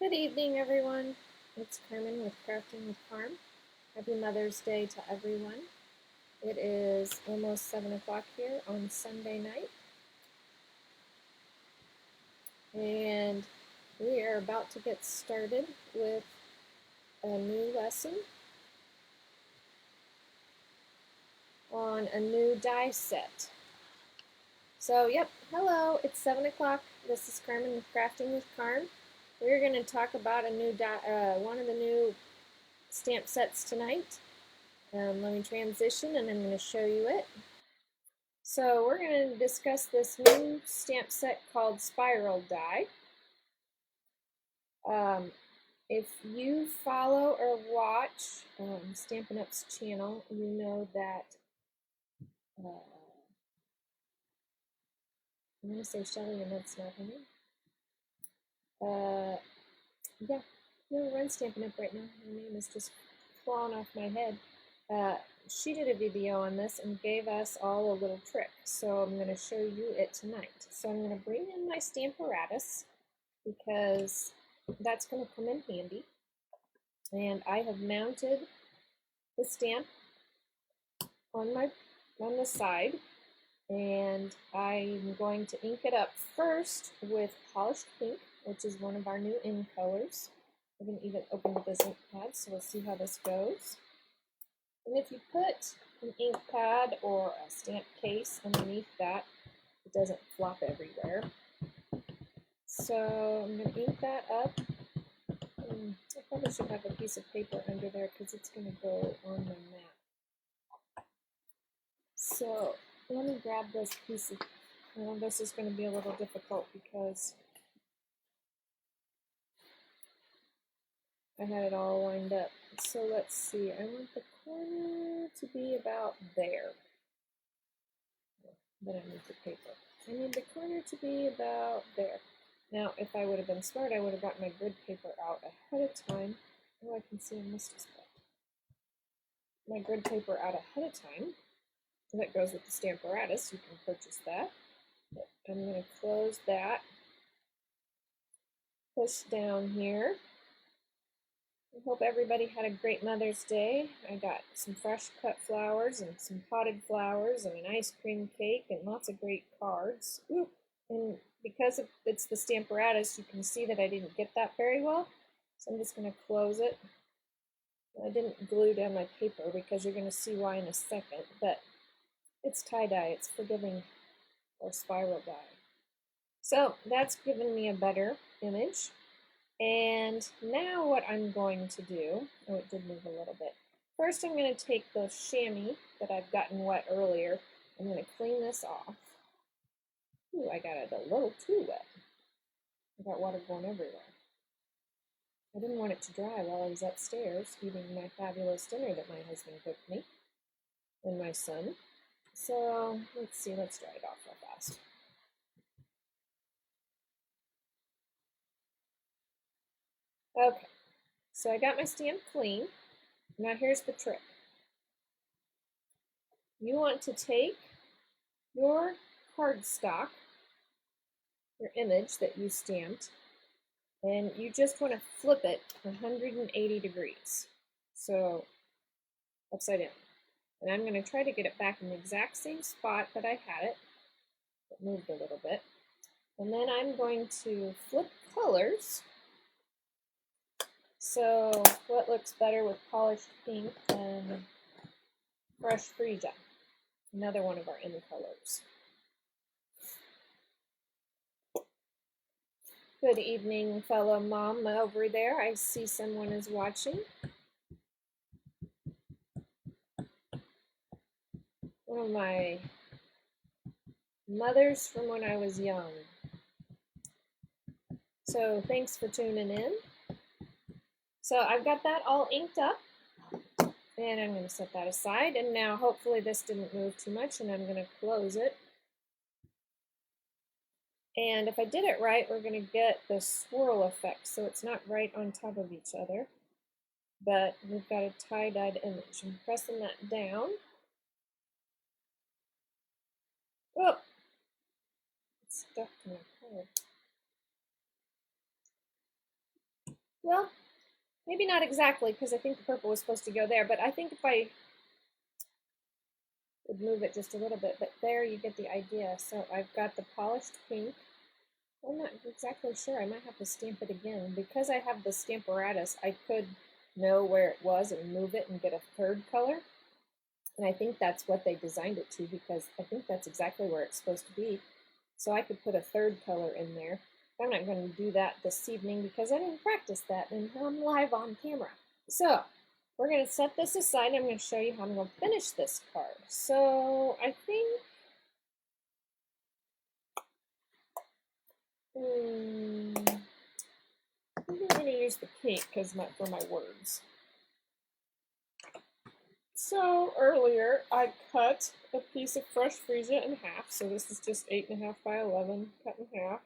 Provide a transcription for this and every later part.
Good evening, everyone. It's Carmen with Crafting with Carm. Happy Mother's Day to everyone. It is almost 7 o'clock here on Sunday night, and we are about to get started with a new lesson on a new die set. So, hello, it's 7 o'clock. This is Carmen with Crafting with Carm. We're going to talk about a new one of the new stamp sets tonight. Let me transition and I'm going to show you it. So we're going to discuss this new stamp set called Spiral Die. If you follow or watch Stampin' Up's channel, you know that I'm going to say Shelly and that's not her name. Yeah, no, run Stampin' Up right now. Her name is just falling off my head. She did a video on this and gave us all a little trick, so I'm going to show you it tonight. So I'm going to bring in my Stamparatus because that's going to come in handy. And I have mounted the stamp on the side, and I'm going to ink it up first with Polished Pink, which is one of our new in colors. I haven't even opened this ink pad, so we'll see how this goes. And if you put an ink pad or a stamp case underneath that, it doesn't flop everywhere. So I'm going to ink that up. I probably should have a piece of paper under there because it's going to go on my mat. So let me grab this piece of, this is going to be a little difficult because I had it all lined up. So let's see, I want the corner to be about there. Then I need the paper. I need the corner to be about there. Now, if I would have been smart, I would have got my grid paper out ahead of time. Oh, I can see I missed a spot. My grid paper out ahead of time. That goes with the Stamparatus. You can purchase that. But I'm going to close that. Push down here. I hope everybody had a great Mother's Day. I got some fresh cut flowers and some potted flowers and an ice cream cake and lots of great cards. Ooh, and because it's the Stamparatus, you can see that I didn't get that very well. So I'm just going to close it. I didn't glue down my paper because you're going to see why in a second, but it's tie-dye. It's forgiving or spiral die. So that's given me a better image. And now what I'm going to do, oh, it did move a little bit. First, I'm going to take the chamois that I've gotten wet earlier. I'm going to clean this off. Ooh, I got it a little too wet. I got water going everywhere. I didn't want it to dry while I was upstairs eating my fabulous dinner that my husband cooked me and my son. So let's see, let's dry it off real fast. Okay, so I got my stamp clean. Now here's the trick. You want to take your cardstock, your image that you stamped, and you just want to flip it 180 degrees. So upside down. And I'm going to try to get it back in the exact same spot that I had it. It moved a little bit. And then I'm going to flip colors. So what looks better with Polished Pink than Fresh Freesia? Another one of our in colors. Good evening, fellow mom over there. I see someone is watching. One of my mothers from when I was young. So thanks for tuning in. So I've got that all inked up. And I'm going to set that aside. And now hopefully this didn't move too much, and I'm going to close it. And if I did it right, we're going to get the swirl effect, so it's not right on top of each other. But we've got a tie-dyed image. I'm pressing that down. Oh! It's stuck to my card. Well, maybe not exactly, because I think the purple was supposed to go there, but I think if I would move it just a little bit, but there you get the idea. So I've got the polished pink. I'm not exactly sure. I might have to stamp it again. Because I have the Stamparatus, I could know where it was and move it and get a third color. And I think that's what they designed it to, because I think that's exactly where it's supposed to be. So I could put a third color in there. I'm not going to do that this evening because I didn't practice that and I'm live on camera. So we're going to set this aside. I'm going to show you how I'm going to finish this card. So I think I'm going to use the pink for my words. So earlier I cut a piece of fresh freesia in half. So this is just 8.5 by 11 cut in half.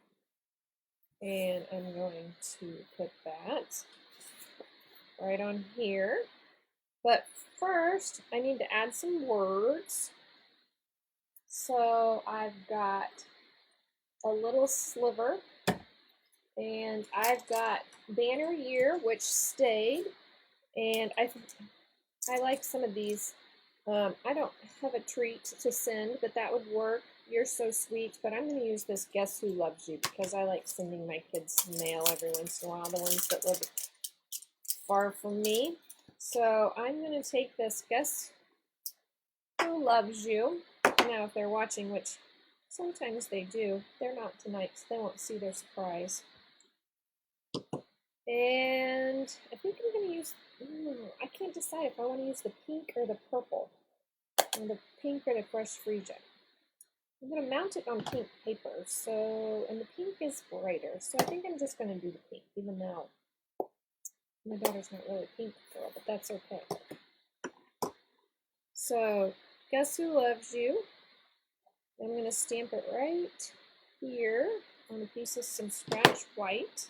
And I'm going to put that right on here. But first, I need to add some words. So I've got a little sliver, and I've got banner year, which stayed, and I like some of these. I don't have a treat to send, but that would work. You're so sweet, but I'm going to use this Guess Who Loves You because I like sending my kids mail every once in a while, the ones that live far from me. So I'm going to take this Guess Who Loves You. Now, if they're watching, which sometimes they do, they're not tonight, so they won't see their surprise. And I think I'm going to use, I can't decide if I want to use the pink or the purple, or the pink or the fresh freesia. I'm going to mount it on pink paper, so, and the pink is brighter, so I think I'm just going to do the pink, even though my daughter's not really a pink girl, but that's okay. So, Guess Who Loves You? I'm going to stamp it right here on a piece of some scratch white.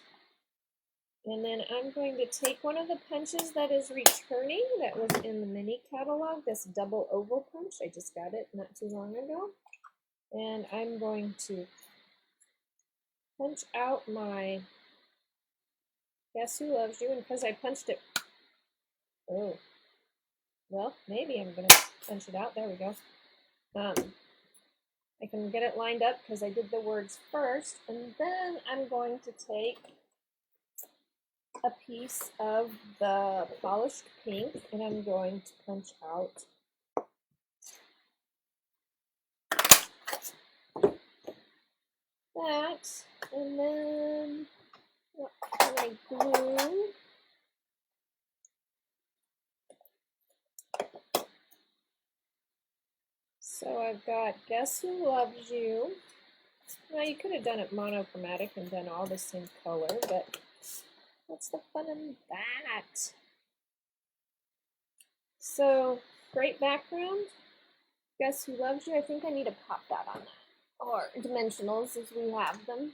And then I'm going to take one of the punches that is returning that was in the mini catalog, this double oval punch. I just got it not too long ago. And I'm going to punch out my Guess Who Loves You. And because I punched it, oh, well, maybe I'm going to punch it out. There we go. I can get it lined up because I did the words first. And then I'm going to take a piece of the polished pink and I'm going to punch out that, and then what can I glue? So I've got Guess Who Loves You. Now you could have done it monochromatic and done all the same color, but what's the fun in that? So great background. Guess Who Loves You? I think I need to pop that on that. Or dimensionals as we have them.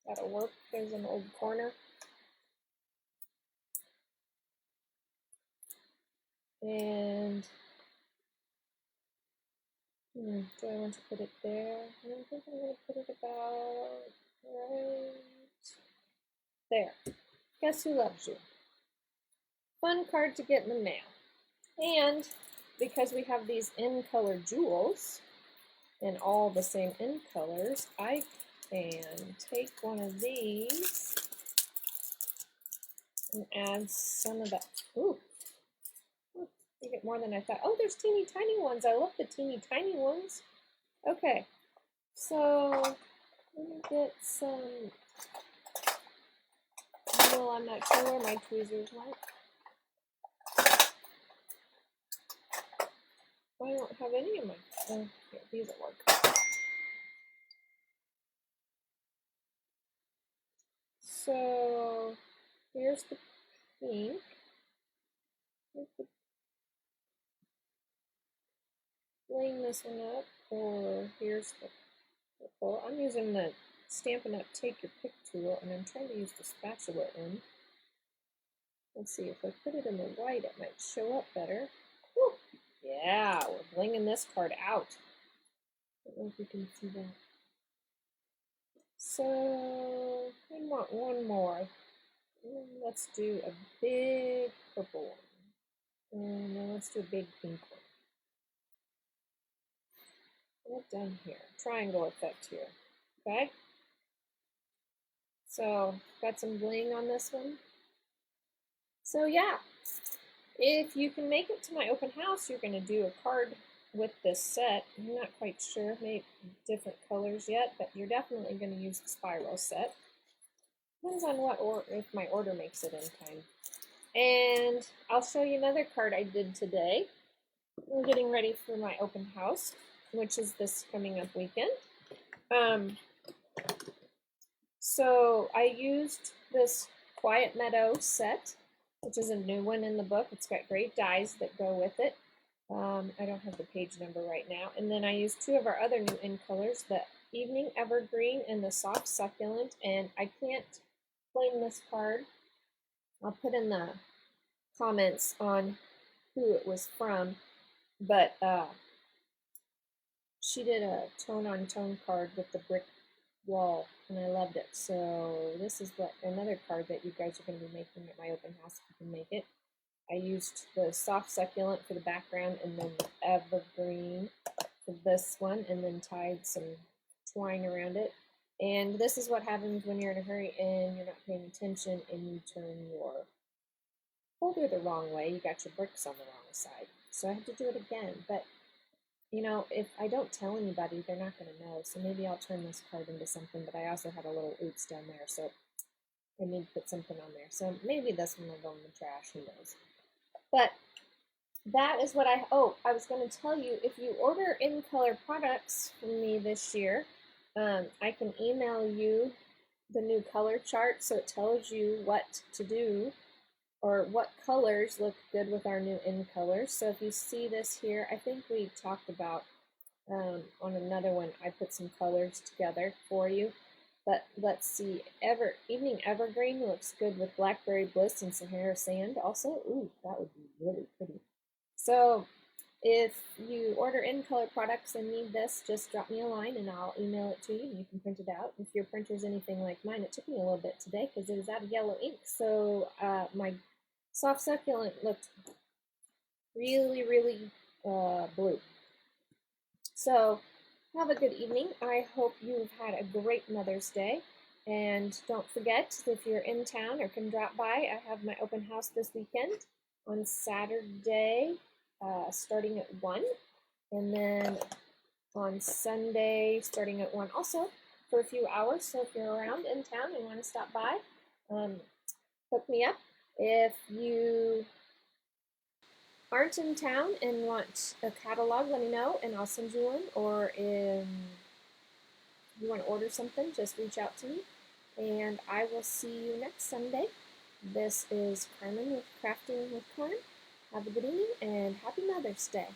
That'll work. There's an old corner. And do I want to put it there? I don't think I'm going to put it about right there. Guess Who Loves You? Fun card to get in the mail. And because we have these in color jewels in all the same in colors, I can take one of these and add some of that. Ooh, you get more than I thought. Oh, there's teeny tiny ones. I love the teeny tiny ones. Okay, so let me get some. Well, I'm not sure where my tweezers went. I don't have any of my. Oh, here, these will work. So here's the pink. Laying this one up, or here's the purple. I'm using the Stampin' Up! Take Your Pick tool, and I'm trying to use the spatula end. Let's see, if I put it in the white, it might show up better. Whew. Yeah, we're blinging this card out. I don't know if you can see that. So I want one more. Let's do a big purple one. And then let's do a big pink one. Right down here. Triangle effect here. Okay? So, got some bling on this one. So yeah, if you can make it to my open house, you're going to do a card with this set. I'm not quite sure, maybe different colors yet, but you're definitely going to use the spiral set. Depends on what or if my order makes it in time. And I'll show you another card I did today. I'm getting ready for my open house, which is this coming up weekend. So I used this Quiet Meadow set, which is a new one in the book. It's got great dies that go with it. I don't have the page number right now. And then I used two of our other new in colors, the Evening Evergreen and the Soft Succulent. And I can't claim this card. I'll put in the comments on who it was from. But she did a tone-on-tone card with the brick wall, and I loved it. So this is what another card that you guys are going to be making at my open house if you can make it. I used the Soft Succulent for the background and then the Evergreen for this one, and then tied some twine around it. And this is what happens when you're in a hurry and you're not paying attention and you turn your folder the wrong way. You got your bricks on the wrong side. So I had to do it again. But you know, if I don't tell anybody, they're not going to know. So maybe I'll turn this card into something, but I also had a little oops down there, so I need to put something on there. So maybe this one will go in the trash, who knows. But that is what I was going to tell you, if you order in color products from me this year, I can email you the new color chart so it tells you what to do or what colors look good with our new in colors. So if you see this here, I think we talked about on another one, I put some colors together for you. But let's see, Evening Evergreen looks good with Blackberry Bliss and Sahara Sand also. Ooh, that would be really pretty. So if you order in color products and need this, just drop me a line and I'll email it to you and you can print it out. If your printer's anything like mine, it took me a little bit today because it was out of yellow ink. So my Soft Succulent looked really, really blue. So have a good evening. I hope you've had a great Mother's Day. And don't forget, if you're in town or can drop by, I have my open house this weekend on Saturday, starting at 1. And then on Sunday, starting at 1 also for a few hours. So if you're around in town and want to stop by, hook me up. If you aren't in town and want a catalog, let me know and I'll send you one. Or if you want to order something, just reach out to me. And I will see you next Sunday. This is Carmen with Crafting with Carmen. Have a good evening and happy Mother's Day.